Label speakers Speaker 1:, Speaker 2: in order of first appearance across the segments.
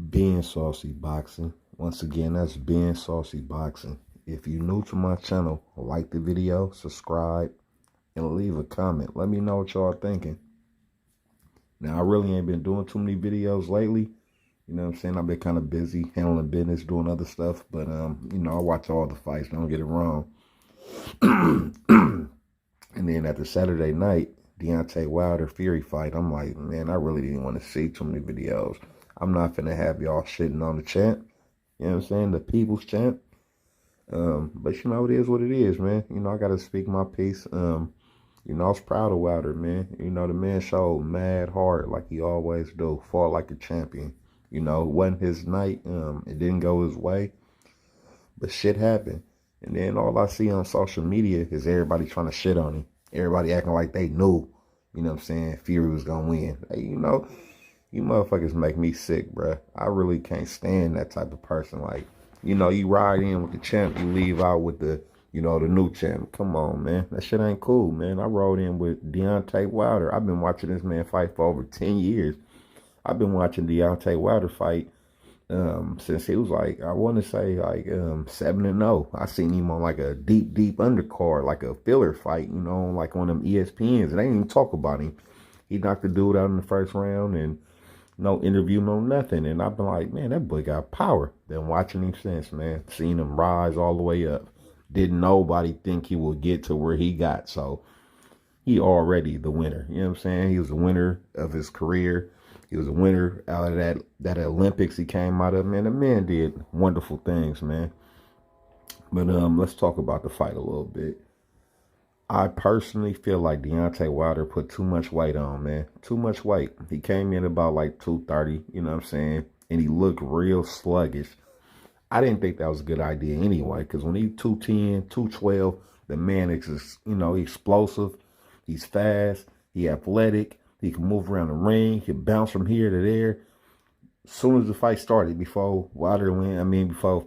Speaker 1: Being Saucy Boxing. Once again, that's Being Saucy Boxing. If you're new to my channel, like the video, subscribe, and leave a comment. Let me know what y'all thinking. Now, I really ain't been doing too many videos lately. You know what I'm saying? I've been kind of busy handling business, doing other stuff. But, I watch all the fights. Don't get it wrong. And then at the Saturday night, Deontay Wilder Fury fight, I'm like, man, I really didn't want to see too many videos. I'm not finna have y'all shitting on the champ. You know what I'm saying? The people's champ. But it is what it is, man. I gotta speak my piece. I was proud of Wilder, man. The man showed mad heart like he always do. Fought like a champion. It wasn't his night. It didn't go his way. But shit happened. And then all I see on social media is everybody trying to shit on him. Everybody acting like they knew, Fury was gonna win. Hey, you motherfuckers make me sick, bruh. I really can't stand that type of person. Like, you ride in with the champ, you leave out with the new champ. Come on, man. That shit ain't cool, man. I rode in with Deontay Wilder. I've been watching this man fight for over 10 years. I've been watching Deontay Wilder fight since he was I want to say 7-0. I seen him on like a deep undercard, like a filler fight, like on them ESPNs. And they didn't even talk about him. He knocked the dude out in the first round and no interview, no nothing. And I've been like, man, that boy got power. Been watching him since, man. Seen him rise all the way up. Didn't nobody think he would get to where he got. So he already the winner. You know what I'm saying? He was the winner of his career. He was a winner out of that Olympics he came out of. Man, the man did wonderful things, man. But let's talk about the fight a little bit. I personally feel like Deontay Wilder put too much weight on, man. Too much weight. He came in about like 230, you know what I'm saying? And he looked real sluggish. I didn't think that was a good idea anyway, because when he's 210, 212, the man is, explosive. He's fast. He athletic. He can move around the ring. He can bounce from here to there. As soon as the fight started, before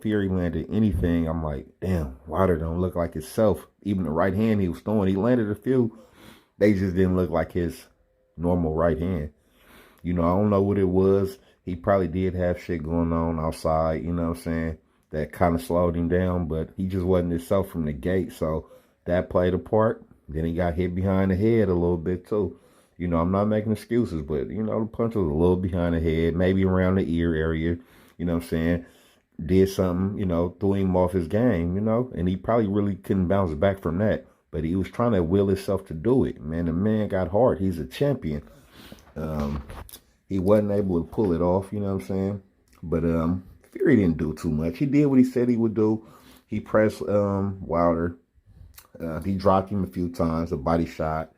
Speaker 1: Fury landed anything, I'm like, damn, Wilder don't look like himself. Even the right hand he was throwing, he landed a few. They just didn't look like his normal right hand. I don't know what it was. He probably did have shit going on outside, you know what I'm saying? That kind of slowed him down, but he just wasn't himself from the gate. So that played a part. Then he got hit behind the head a little bit too. I'm not making excuses, but, the punch was a little behind the head, maybe around the ear area, you know what I'm saying? Did something, threw him off his game, and he probably really couldn't bounce back from that. But he was trying to will himself to do it. Man, the man got hard. He's a champion. He wasn't able to pull it off, you know what I'm saying? But Fury didn't do too much. He did what he said he would do. He pressed Wilder. He dropped him a few times, a body shot.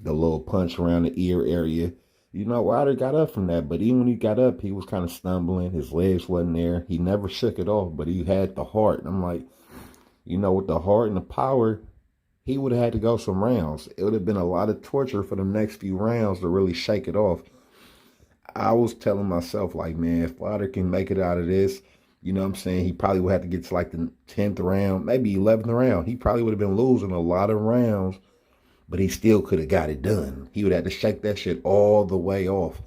Speaker 1: The little punch around the ear area. Wilder got up from that, but even when he got up, he was kind of stumbling. His legs wasn't there. He never shook it off, but he had the heart. And I'm like, with the heart and the power, he would have had to go some rounds. It would have been a lot of torture for the next few rounds to really shake it off. I was telling myself, like, man, if Wilder can make it out of this, you know what I'm saying, he probably would have to get to like the 10th round, maybe 11th round. He probably would have been losing a lot of rounds, but he still could have got it done. He would have to shake that shit all the way off.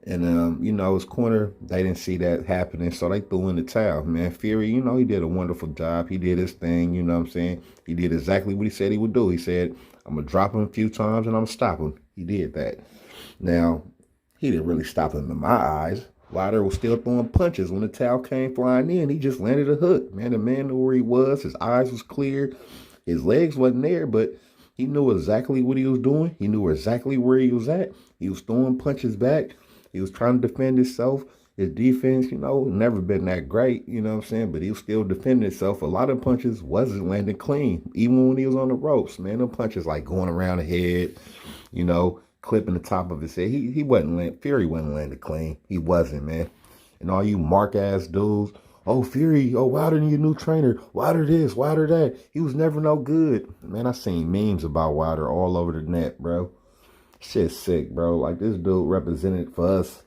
Speaker 1: And, his corner, they didn't see that happening, so they threw in the towel. Man, Fury, he did a wonderful job. He did his thing, you know what I'm saying? He did exactly what he said he would do. He said, I'm going to drop him a few times and I'm going to stop him. He did that. Now, he didn't really stop him in my eyes. Wilder was still throwing punches. When the towel came flying in, he just landed a hook. Man, the man knew where he was. His eyes was clear. His legs wasn't there, but he knew exactly what he was doing. He knew exactly where he was at. He was throwing punches back. He was trying to defend himself. His defense, never been that great, you know what I'm saying? But he was still defending himself. A lot of punches wasn't landing clean. Even when he was on the ropes, man, them punches like going around the head, clipping the top of his head. Fury wasn't landing clean. He wasn't, man. And all you mark-ass dudes, oh, Fury, oh, Wilder need a new trainer. Wilder this, Wilder that. He was never no good. Man, I seen memes about Wilder all over the net, bro. Shit's sick, bro. Like, this dude represented for us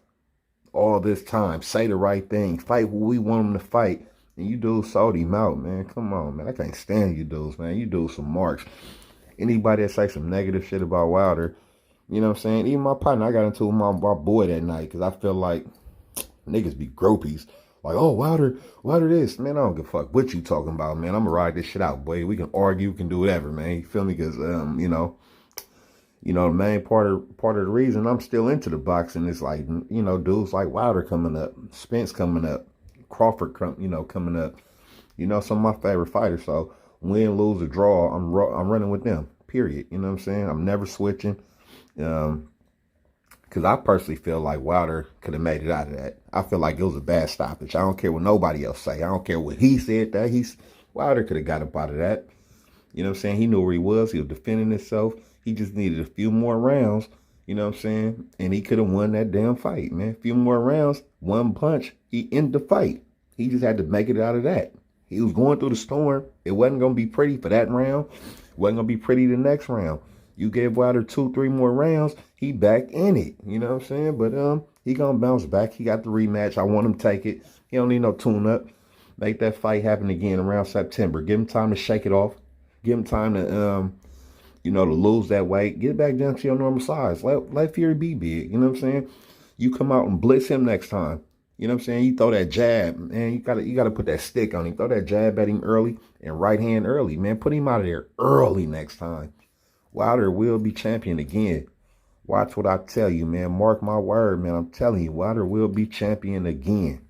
Speaker 1: all this time. Say the right thing. Fight what we want him to fight. And you dudes sold him out, man. Come on, man. I can't stand you dudes, man. You dudes some marks. Anybody that say some negative shit about Wilder, you know what I'm saying? Even my partner, I got into it with my boy that night because I feel like Niggas be groupies. Like, oh, Wilder this. Man, I don't give a fuck what you talking about, man. I'm gonna ride this shit out, boy. We can argue, we can do whatever, man. You feel me? Because, the main part of the reason I'm still into the boxing is like, dudes like Wilder coming up, Spence coming up, Crawford, coming up. Some of my favorite fighters. So win, lose, or draw, I'm running with them. Period. You know what I'm saying? I'm never switching. Because I personally feel like Wilder could have made it out of that. I feel like it was a bad stoppage. I don't care what nobody else say. I don't care what he said. Wilder could have got up out of that. You know what I'm saying? He knew where he was. He was defending himself. He just needed a few more rounds. You know what I'm saying? And he could have won that damn fight, man. A few more rounds, one punch, he ended the fight. He just had to make it out of that. He was going through the storm. It wasn't going to be pretty for that round. It wasn't going to be pretty the next round. You gave Wilder 2-3 more rounds, he back in it. You know what I'm saying? But he gonna bounce back. He got the rematch. I want him to take it. He don't need no tune-up. Make that fight happen again around September. Give him time to shake it off. Give him time to to lose that weight. Get back down to your normal size. Let Fury be big. You know what I'm saying? You come out and blitz him next time. You know what I'm saying? You throw that jab, man. You gotta put that stick on him. Throw that jab at him early and right hand early, man. Put him out of there early next time. Wilder will be champion again. Watch what I tell you, man. Mark my word, man. I'm telling you, Wilder will be champion again.